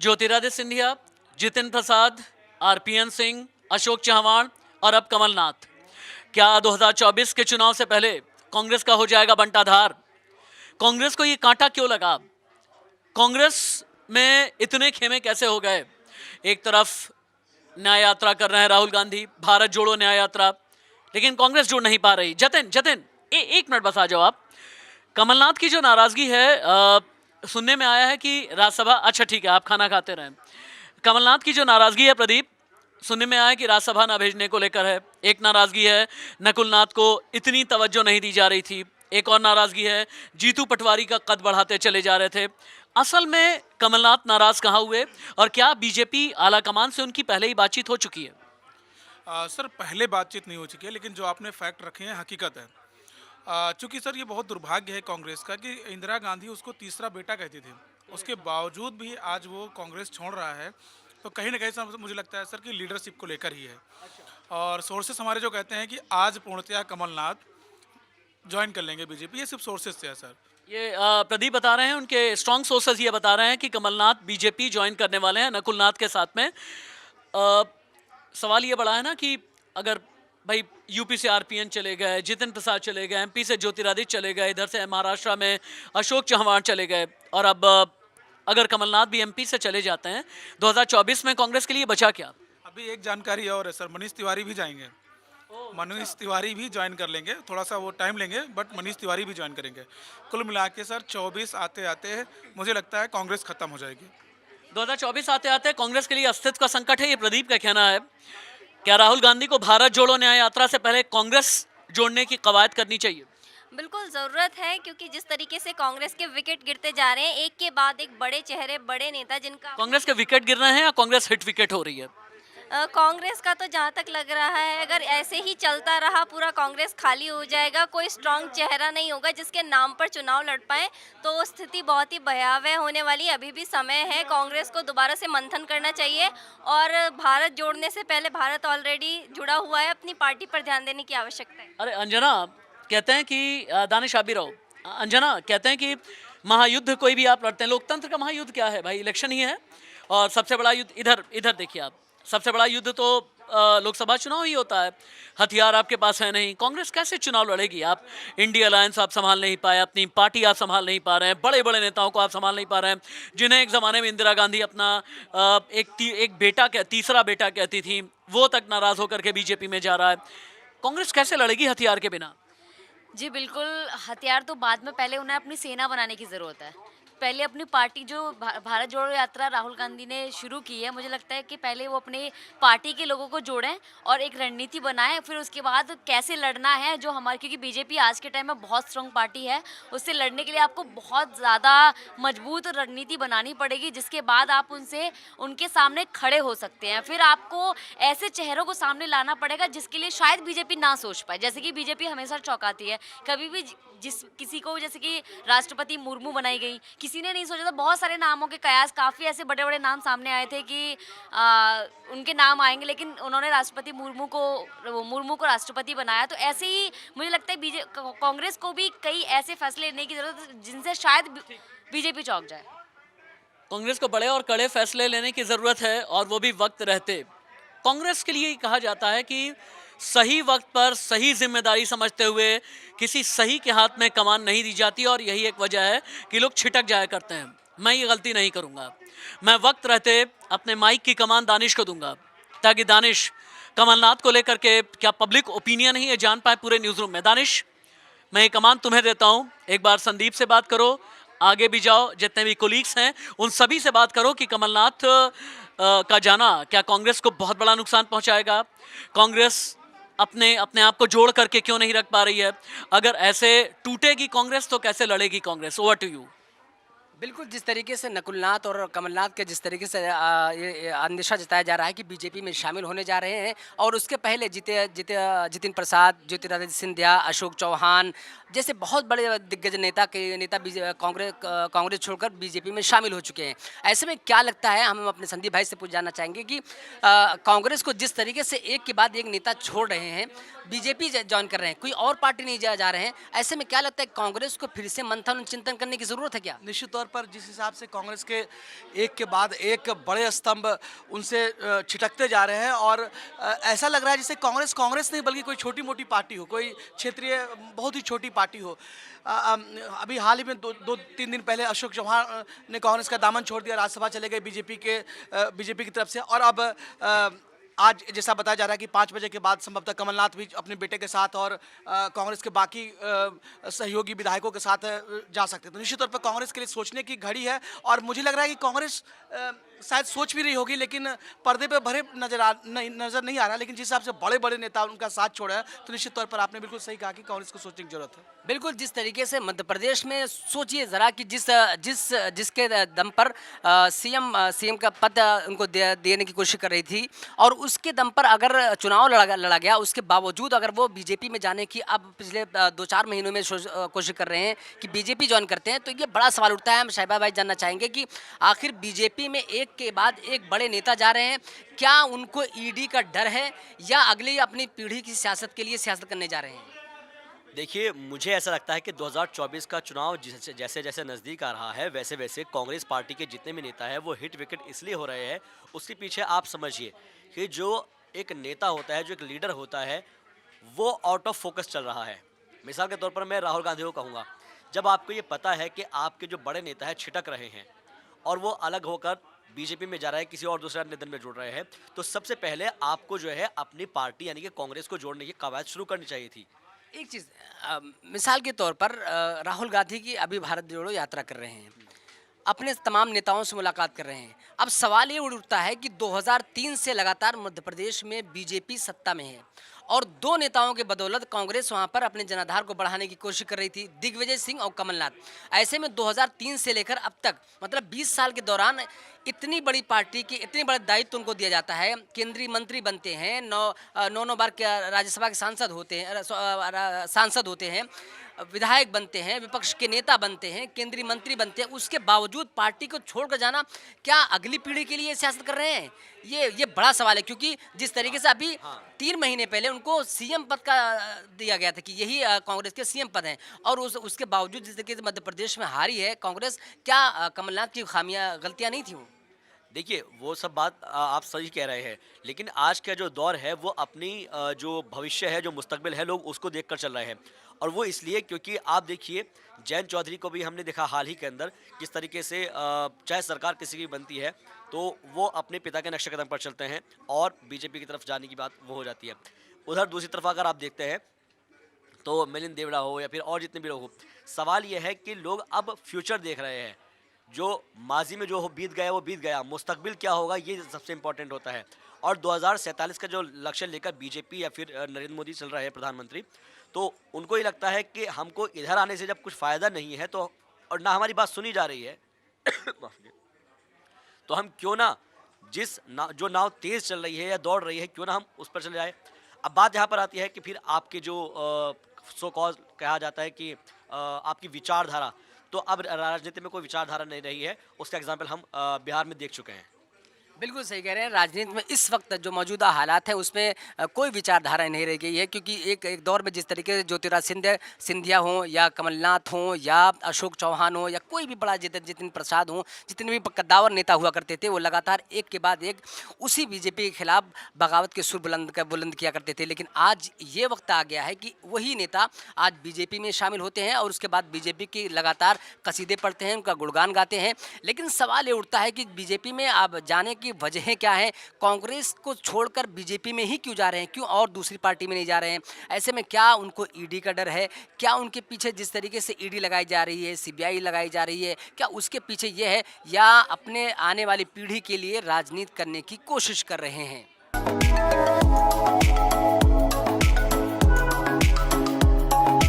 Jyotiraditya Scindia, Jitin Prasad, RPN Singh, Ashok Chavan और अब कमलनाथ। क्या 2024 के चुनाव से पहले कांग्रेस का हो जाएगा बंटाधार? कांग्रेस को ये कांटा क्यों लगा? कांग्रेस में इतने खेमे कैसे हो गए? एक तरफ न्याय यात्रा कर रहे हैं राहुल गांधी, भारत जोड़ो न्याय यात्रा, लेकिन कांग्रेस जुड़ नहीं पा रही। जतिन जतिन एक मिनट बस आ जाओ आप। कमलनाथ की जो नाराजगी है, सुनने में आया है कि राज्यसभा, अच्छा ठीक है आप खाना खाते रहें। कमलनाथ की जो नाराजगी है प्रदीप, सुनने में आया है कि राज्यसभा ना भेजने को लेकर है। एक नाराजगी है नकुलनाथ को इतनी तवज्जो नहीं दी जा रही थी। एक और नाराजगी है जीतू पटवारी का कद बढ़ाते चले जा रहे थे। असल में कमलनाथ नाराज कहाँ हुए और क्या बीजेपी आलाकमान से उनकी पहले ही बातचीत हो चुकी है? सर पहले बातचीत नहीं हो चुकी है, लेकिन जो आपने फैक्ट रखे हैं हकीकत है। चूंकि सर ये बहुत दुर्भाग्य है कांग्रेस का कि इंदिरा गांधी उसको तीसरा बेटा कहती थी, उसके बावजूद भी आज वो कांग्रेस छोड़ रहा है। तो कहीं ना कहीं मुझे लगता है सर कि लीडरशिप को लेकर ही है। और सोर्सेस हमारे जो कहते हैं कि आज पूर्णतया कमलनाथ ज्वाइन कर लेंगे बीजेपी, ये सिर्फ सोर्सेस से है सर। ये प्रदीप बता रहे हैं, उनके स्ट्रॉन्ग सोर्सेज ये बता रहे हैं कि कमलनाथ बीजेपी ज्वाइन करने वाले हैं नकुलनाथ के साथ में। सवाल ये बड़ा है ना कि अगर भाई यूपी से आरपीएन चले गए, जितिन प्रसाद चले गए, एमपी से ज्योतिरादित्य चले गए, इधर से महाराष्ट्र में अशोक चव्हाण चले गए, और अब अगर कमलनाथ भी एमपी से चले जाते हैं 2024 में कांग्रेस के लिए बचा क्या? अभी एक जानकारी और है सर, मनीष तिवारी भी जाएंगे। मनीष तिवारी भी ज्वाइन कर लेंगे, थोड़ा सा वो टाइम लेंगे बट मनीष तिवारी भी ज्वाइन करेंगे। कुल मिला के सर 24 आते आते मुझे लगता है कांग्रेस खत्म हो जाएगी। 2024 आते आते कांग्रेस के लिए अस्तित्व का संकट है, ये प्रदीप का कहना है। क्या राहुल गांधी को भारत जोड़ो न्याय यात्रा से पहले कांग्रेस जोड़ने की कवायद करनी चाहिए? बिल्कुल ज़रूरत है, क्योंकि जिस तरीके से कांग्रेस के विकेट गिरते जा रहे हैं, एक के बाद एक बड़े चेहरे, बड़े नेता जिनका कांग्रेस के विकेट गिर रहे हैं या कांग्रेस हिट विकेट हो रही है? कांग्रेस का तो जहाँ तक लग रहा है, अगर ऐसे ही चलता रहा पूरा कांग्रेस खाली हो जाएगा, कोई स्ट्रांग चेहरा नहीं होगा जिसके नाम पर चुनाव लड़ पाए, तो स्थिति बहुत ही भयावह होने वाली है। अभी भी समय है, कांग्रेस को दोबारा से मंथन करना चाहिए और भारत जोड़ने से पहले, भारत ऑलरेडी जुड़ा हुआ है, अपनी पार्टी पर ध्यान देने की आवश्यकता है। अरे अंजना कहते हैं कि दानिश आप भी रहो। अंजना कहते हैं कि महायुद्ध कोई भी आप लड़ते हैं, लोकतंत्र का महायुद्ध क्या है भाई? इलेक्शन ही है। और सबसे बड़ा युद्ध इधर इधर देखिए आप, सबसे बड़ा युद्ध तो लोकसभा चुनाव ही होता है। हथियार आपके पास है नहीं, कांग्रेस कैसे चुनाव लड़ेगी? आप इंडिया अलायंस आप संभाल नहीं पाए, अपनी पार्टी आप संभाल नहीं पा रहे हैं, बड़े बड़े नेताओं को आप संभाल नहीं पा रहे हैं, जिन्हें एक ज़माने में इंदिरा गांधी अपना एक बेटा तीसरा बेटा कहती थी, वो तक नाराज़ होकर के बीजेपी में जा रहा है। कांग्रेस कैसे लड़ेगी हथियार के बिना? जी बिल्कुल, हथियार तो बाद में, पहले उन्हें अपनी सेना बनाने की ज़रूरत है। पहले अपनी पार्टी जो भारत जोड़ो यात्रा राहुल गांधी ने शुरू की है, मुझे लगता है कि पहले वो अपने पार्टी के लोगों को जोड़ें और एक रणनीति बनाएं, फिर उसके बाद कैसे लड़ना है जो हमारे, क्योंकि बीजेपी आज के टाइम में बहुत स्ट्रॉन्ग पार्टी है, उससे लड़ने के लिए आपको बहुत ज़्यादा मजबूत रणनीति बनानी पड़ेगी, जिसके बाद आप उनके सामने खड़े हो सकते हैं। फिर आपको ऐसे चेहरों को सामने लाना पड़ेगा जिसके लिए शायद बीजेपी ना सोच पाए। जैसे कि बीजेपी हमेशा चौंकाती है, कभी भी जिस किसी को, जैसे कि राष्ट्रपति मुर्मू बनाई गई, किसी ने नहीं सोचा था, बहुत सारे नामों के कयास, काफ़ी ऐसे बड़े बड़े नाम सामने आए थे कि उनके नाम आएंगे, लेकिन उन्होंने राष्ट्रपति मुर्मू को राष्ट्रपति बनाया। तो ऐसे ही मुझे लगता है कांग्रेस को भी कई ऐसे फैसले लेने की जरूरत है जिनसे शायद बीजेपी चौंक जाए। कांग्रेस को बड़े और कड़े फैसले लेने की ज़रूरत है, और वो भी वक्त रहते। कांग्रेस के लिए कहा जाता है कि सही वक्त पर सही जिम्मेदारी समझते हुए किसी सही के हाथ में कमान नहीं दी जाती, और यही एक वजह है कि लोग छिटक जाया करते हैं। मैं ये गलती नहीं करूँगा, मैं वक्त रहते अपने माइक की कमान दानिश को दूंगा, ताकि दानिश कमलनाथ को लेकर के क्या पब्लिक ओपिनियन है ये जान पाए पूरे न्यूज़ रूम में। दानिश, मैं ये कमान तुम्हें देता हूँ, एक बार संदीप से बात करो, आगे भी जाओ, जितने भी कोलीग्स हैं उन सभी से बात करो कि कमलनाथ का जाना क्या कांग्रेस को बहुत बड़ा नुकसान पहुंचाएगा? कांग्रेस अपने अपने आप को जोड़ करके क्यों नहीं रख पा रही है? अगर ऐसे टूटेगी कांग्रेस तो कैसे लड़ेगी कांग्रेस? Over to you. बिल्कुल, जिस तरीके से नकुलनाथ और कमलनाथ के जिस तरीके से ये अंदेशा जताया जा रहा है कि बीजेपी में शामिल होने जा रहे हैं, और उसके पहले जितिन प्रसाद, ज्योतिरादित्य सिंधिया, अशोक चौहान जैसे बहुत बड़े दिग्गज नेता कांग्रेस छोड़कर बीजेपी में शामिल हो चुके हैं। ऐसे में क्या लगता है, हम अपने संदीप भाई से पूछ जानना चाहेंगे कि कांग्रेस को जिस तरीके से एक के बाद एक नेता छोड़ रहे हैं, बीजेपी ज्वाइन कर रहे हैं, कोई और पार्टी नहीं जा रहे हैं, ऐसे में क्या लगता है कांग्रेस को फिर से मंथन चिंतन करने की ज़रूरत है क्या? निश्चित तौर पर जिस हिसाब से कांग्रेस के एक के बाद एक बड़े स्तंभ उनसे छिटकते जा रहे हैं, और ऐसा लग रहा है जैसे कांग्रेस कांग्रेस नहीं बल्कि कोई छोटी मोटी पार्टी हो, कोई क्षेत्रीय बहुत ही छोटी पार्टी हो। अभी हाल ही में दो तीन दिन पहले अशोक चौहान ने कांग्रेस का दामन छोड़ दिया, राज्यसभा चले गए बीजेपी की तरफ से, और अब आज जैसा बताया जा रहा है कि 5 बजे के बाद संभवतः कमलनाथ भी अपने बेटे के साथ और कांग्रेस के बाकी सहयोगी विधायकों के साथ जा सकते हैं। तो निश्चित तौर पर कांग्रेस के लिए सोचने की घड़ी है, और मुझे लग रहा है कि कांग्रेस शायद सोच भी रही होगी, लेकिन पर्दे पे भरे नजर नहीं आ रहा। लेकिन जिस हिसाब से बड़े बड़े नेता उनका साथ छोड़ा है, तो निश्चित तौर पर आपने बिल्कुल सही कहा कि कांग्रेस को सोचने की जरूरत है। बिल्कुल, जिस तरीके से मध्य प्रदेश में सोचिए ज़रा कि जिसके दम पर सीएम का पद उनको देने की कोशिश कर रही थी, और उसके दम पर अगर चुनाव लड़ा गया, उसके बावजूद अगर वो बीजेपी में जाने की अब पिछले 2-4 महीनों में कोशिश कर रहे हैं कि बीजेपी ज्वाइन करते हैं, तो ये बड़ा सवाल उठता है। हम शाहिबा भाई जानना चाहेंगे कि आखिर बीजेपी में एक के बाद एक बड़े नेता जा रहे हैं, क्या उनको ईडी का डर है, या अगली अपनी पीढ़ी की सियासत के लिए सियासत करने जा रहे हैं? देखिए, मुझे ऐसा लगता है कि 2024 का चुनाव जैसे जैसे नज़दीक आ रहा है, वैसे वैसे कांग्रेस पार्टी के जितने भी नेता हैं वो हिट विकेट इसलिए हो रहे हैं, उसके पीछे आप समझिए कि जो एक नेता होता है, जो एक लीडर होता है, वो आउट ऑफ फोकस चल रहा है। मिसाल के तौर पर मैं राहुल गांधी को कहूँगा, जब आपको ये पता है कि आपके जो बड़े नेता हैं छिटक रहे हैं और वो अलग होकर बीजेपी में जा रहा है, किसी और दूसरे निधन में जुड़ रहे हैं, तो सबसे पहले आपको जो है अपनी पार्टी यानी कि कांग्रेस को जोड़ने की कवायद शुरू करनी चाहिए थी। एक चीज़, मिसाल के तौर पर राहुल गांधी की अभी भारत जोड़ो यात्रा कर रहे हैं, अपने तमाम नेताओं से मुलाकात कर रहे हैं। अब सवाल ये उठता है कि 2003 से लगातार मध्य प्रदेश में बीजेपी सत्ता में है, और 2 नेताओं के बदौलत कांग्रेस वहां पर अपने जनाधार को बढ़ाने की कोशिश कर रही थी, दिग्विजय सिंह और कमलनाथ। ऐसे में 2003 से लेकर अब तक, मतलब 20 साल के दौरान इतनी बड़ी पार्टी की इतने बड़े दायित्व उनको दिया जाता है, केंद्रीय मंत्री बनते हैं, 9 बार राज्यसभा के सांसद होते हैं, विधायक बनते हैं, विपक्ष के नेता बनते हैं, केंद्रीय मंत्री बनते हैं, उसके बावजूद पार्टी को छोड़कर जाना, क्या अगली पीढ़ी के लिए सियासत कर रहे हैं? ये बड़ा सवाल है, क्योंकि जिस तरीके से अभी 3 महीने पहले उनको सीएम पद का दिया गया था कि यही कांग्रेस के सीएम पद हैं, और उसके बावजूद जिस तरीके से मध्य प्रदेश में हारी है कांग्रेस, क्या कमलनाथ की गलतियाँ नहीं थी वो? देखिए, वो सब बात आप सही कह रहे हैं, लेकिन आज का जो दौर है वो अपनी जो भविष्य है, जो मुस्तकबिल है, लोग उसको देखकर चल रहे हैं। और वो इसलिए क्योंकि आप देखिए, जयंत चौधरी को भी हमने देखा हाल ही के अंदर किस तरीके से चाहे सरकार किसी की बनती है तो वो अपने पिता के नक्शे कदम पर चलते हैं और बीजेपी की तरफ जाने की बात वो हो जाती है। उधर दूसरी तरफ अगर आप देखते हैं तो मिलिंद देवड़ा हो या फिर और जितने भी लोग हो, सवाल ये है कि लोग अब फ्यूचर देख रहे हैं। जो माजी में जो हो बीत गया वो बीत गया, मुस्तकबिल क्या होगा ये सबसे इम्पोर्टेंट होता है। और 2047 का जो लक्ष्य लेकर बीजेपी या फिर नरेंद्र मोदी चल रहे हैं प्रधानमंत्री, तो उनको ये लगता है कि हमको इधर आने से जब कुछ फ़ायदा नहीं है तो, और ना हमारी बात सुनी जा रही है तो हम क्यों ना जो नाव तेज़ चल रही है या दौड़ रही है, क्यों ना हम उस पर चले जाए। अब बात यहाँ पर आती है कि फिर आपके जो सो कॉज कहा जाता है कि आपकी विचारधारा, तो अब राजनीति में कोई विचारधारा नहीं रही है, उसका एग्जाम्पल हम बिहार में देख चुके हैं। बिल्कुल सही कह रहे हैं, राजनीति में इस वक्त जो मौजूदा हालात हैं उसमें कोई विचारधारा नहीं रह गई है, क्योंकि एक दौर में जिस तरीके से ज्योतिरादित्य सिंधिया हों या कमलनाथ हों या अशोक चौहान हो या कोई भी बड़ा जितिन प्रसाद हों, जितने भी कद्दावर नेता हुआ करते थे, वो लगातार एक के बाद एक उसी बीजेपी के खिलाफ बगावत के सुर बुलंद किया करते थे। लेकिन आज ये वक्त आ गया है कि वही नेता आज बीजेपी में शामिल होते हैं और उसके बाद बीजेपी की लगातार कसीदे पढ़ते हैं, उनका गुणगान गाते हैं। लेकिन सवाल ये उठता है कि बीजेपी में आप जाने की वजह क्या है, कांग्रेस को छोड़कर बीजेपी में ही क्यों जा रहे हैं, क्यों और दूसरी पार्टी में नहीं जा रहे हैं? ऐसे में क्या उनको ईडी का डर है? क्या उनके पीछे जिस तरीके से ईडी लगाई जा रही है, सीबीआई लगाई जा रही है, क्या उसके पीछे ये है, या अपने आने वाली पीढ़ी के लिए राजनीति करने की कोशिश कर रहे हैं?